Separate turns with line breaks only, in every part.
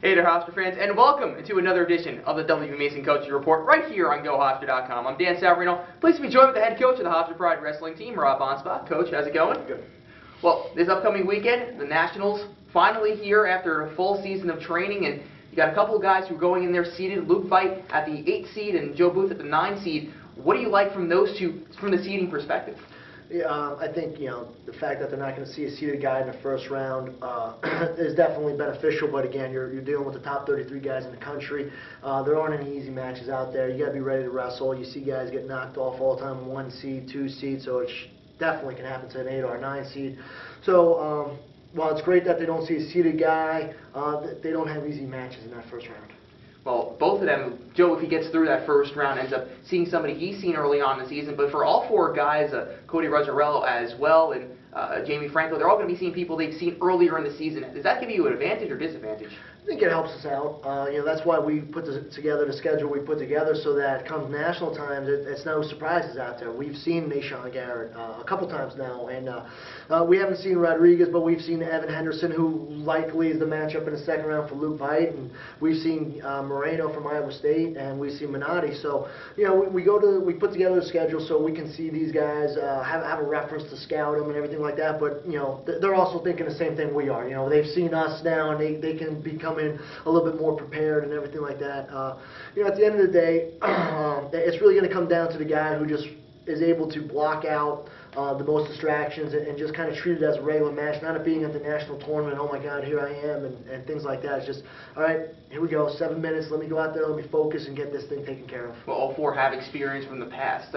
Hey there, Hofstra fans, and welcome to another edition of the W. Mason Coaching Report right here on GoHofstra.com. I'm Dan Savarino, pleased to be joined with the head coach of the Hofstra Pride Wrestling team, Rob Anspach. Coach, how's it going?
Good.
Well, this upcoming weekend, the Nationals finally here after a full season of training, and you got a couple of guys who are going in there seeded. Luke Veit at the 8 seed and Joe Booth at the 9 seed. What do you like from those two, from the seeding perspective?
Yeah, I think the fact that they're not going to see a seeded guy in the first round is definitely beneficial. But again, you're dealing with the top 33 guys in the country. There aren't any easy matches out there. You got to be ready to wrestle. You see guys get knocked off all the time in 1 seed, 2 seed, so it definitely can happen to an 8 or a 9 seed. So while it's great that they don't see a seeded guy, they don't have easy matches in that first round.
Well, both of them, Joe, if he gets through that first round, ends up seeing somebody he's seen early on in the season. But for all 4 guys, Cody Rosarello as well, and Jamie Franco, they're all going to be seeing people they've seen earlier in the season. Does that give you an advantage or disadvantage?
I think it helps us out. That's why we put together the schedule we put together, so that come national times, it's no surprises out there. We've seen Nashawn Garrett a couple times now, and we haven't seen Rodriguez, but we've seen Evan Henderson, who likely is the matchup in the second round for Luke Veit, and we've seen Moreno from Iowa State, and we've seen Minotti. So we put together a schedule so we can see these guys, have a reference to scout them and everything like that. But they're also thinking the same thing we are. They've seen us now, and they can become in a little bit more prepared and everything like that. At the end of the day, it's really going to come down to the guy who just is able to block out the most distractions and just kind of treat it as a regular match, not it being at the national tournament, oh my God, here I am, and things like that. It's just, all right, here we go, 7 minutes, let me go out there, let me focus and get this thing taken care of.
Well, all 4 have experience from the past,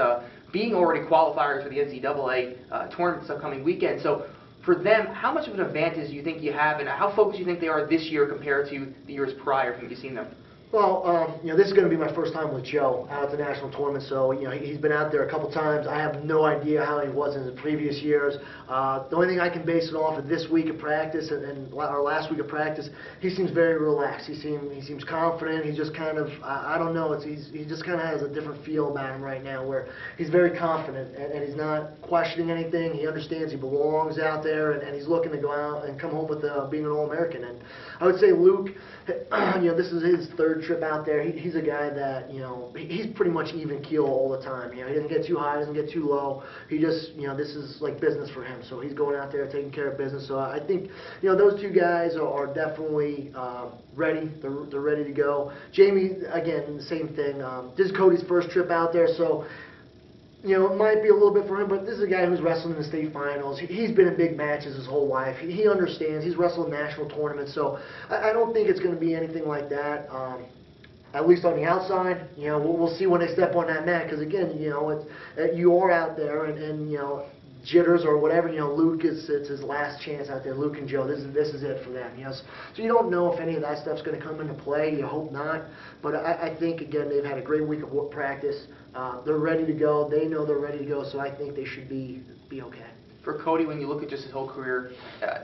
being already qualifiers for the NCAA tournament this upcoming weekend. So for them, how much of an advantage do you think you have, and how focused do you think they are this year compared to the years prior from you've seen them?
Well, this is going to be my first time with Joe out at the national tournament, so he's been out there a couple times. I have no idea how he was in the previous years. The only thing I can base it off of this week of practice and our last week of practice, he seems very relaxed. He seems confident. He's just kind of, I don't know, he just kind of has a different feel about him right now, where he's very confident and he's not questioning anything. He understands he belongs out there, and he's looking to go out and come home with being an All-American. And I would say Luke, this is his 3rd trip out there. He's a guy that, he's pretty much even keel all the time. He doesn't get too high, doesn't get too low. He just, this is like business for him. So he's going out there taking care of business. So I think, those 2 guys are definitely ready. They're ready to go. Jamie, again, the same thing. This is Cody's first trip out there, so it might be a little bit for him, but this is a guy who's wrestling in the state finals. He's been in big matches his whole life. He understands. He's wrestled national tournaments, so I don't think it's going to be anything like that. At least on the outside, we'll see when they step on that mat, because again, you are out there, and jitters or whatever. Luke it's his last chance out there. Luke and Joe, this is it for them. So you don't know if any of that stuff's going to come into play. You hope not, but I think again they've had a great week of practice. They're ready to go. They know they're ready to go. So I think they should be okay.
For Cody, when you look at just his whole career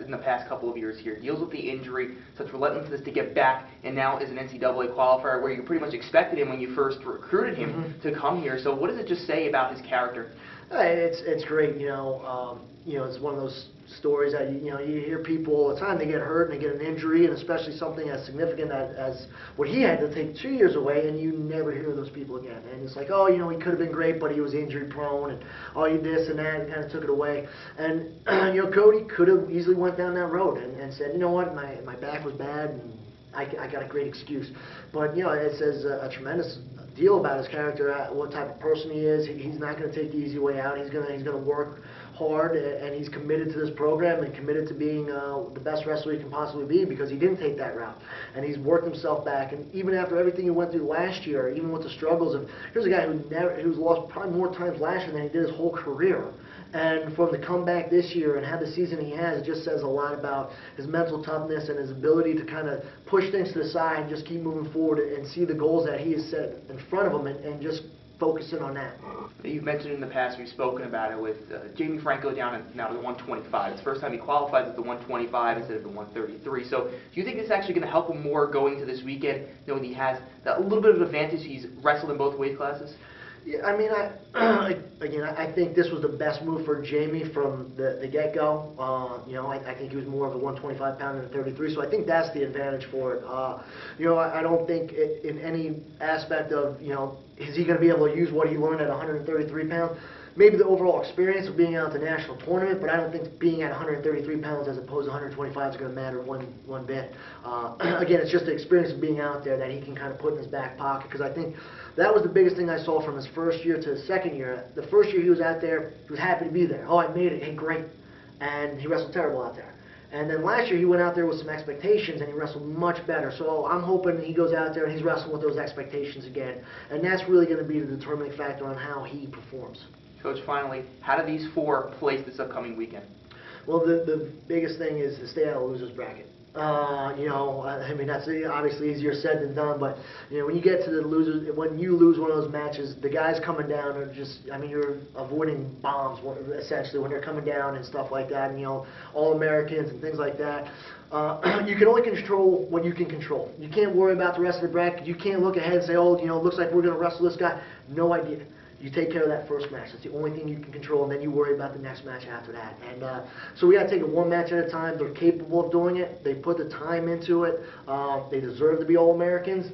in the past couple of years here, deals with the injury, such relentlessness to get back, and now is an NCAA qualifier where you pretty much expected him when you first recruited him to come here. So what does it just say about his character?
It's great. It's one of those stories that you hear people all the time. They get hurt and they get an injury, and especially something as significant as what he had to take 2 years away, and you never hear those people again. And it's like, oh, he could have been great, but he was injury prone, and oh, he this and that, and kind of took it away. And Cody could have easily went down that road and said, you know what, my back was bad, and I got a great excuse. But it says a tremendous deal about his character, what type of person he is. He's not going to take the easy way out. He's going to work hard, and he's committed to this program and committed to being the best wrestler he can possibly be, because he didn't take that route, and he's worked himself back. And even after everything he went through last year, even with the struggles of, here's a guy who's lost probably more times last year than he did his whole career. And for him to come back this year and have the season he has, it just says a lot about his mental toughness and his ability to kind of push things to the side and just keep moving forward and see the goals that he has set in front of him and just focus in on that.
You've mentioned in the past, we've spoken about it with Jamie Franco down now to the 125. It's the first time he qualifies at the 125 instead of the 133. So do you think this is actually going to help him more going into this weekend, knowing he has a little bit of an advantage? He's wrestled in both weight classes?
Yeah, I mean, I think this was the best move for Jamie from the get-go. I think he was more of a 125-pounder than a 33, so I think that's the advantage for it. I don't think in any aspect of, is he going to be able to use what he learned at 133 pounds? Maybe the overall experience of being out at the national tournament, but I don't think being at 133 pounds as opposed to 125 is going to matter one bit. Again, it's just the experience of being out there that he can kind of put in his back pocket, because I think that was the biggest thing I saw from his first year to his second year. The first year he was out there, he was happy to be there. Oh, I made it. Hey, great. And he wrestled terrible out there. And then last year he went out there with some expectations and he wrestled much better. So I'm hoping he goes out there and he's wrestling with those expectations again. And that's really going to be the determining factor on how he performs.
Coach, finally, how do these four place this upcoming weekend?
Well, the biggest thing is to stay out of the loser's bracket. I mean, that's obviously easier said than done, but, when you get to the losers, when you lose one of those matches, the guys coming down are just, I mean, you're avoiding bombs, essentially, when they're coming down and stuff like that, and, All-Americans and things like that. You can only control what you can control. You can't worry about the rest of the bracket. You can't look ahead and say, oh, looks like we're going to wrestle this guy. No idea. You take care of that first match. That's the only thing you can control, and then you worry about the next match after that. And so we got to take it one match at a time. They're capable of doing it. They put the time into it. They deserve to be All-Americans.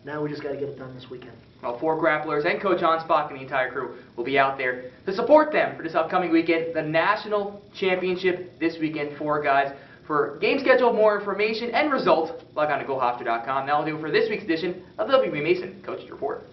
Now we just got to get it done this weekend.
Well, four grapplers and Coach Anspach and the entire crew will be out there to support them for this upcoming weekend, the National Championship this weekend. Four guys. For game schedule, more information, and results, log on to GoHofstra.com. That will do it for this week's edition of the WB Mason Coach's Report.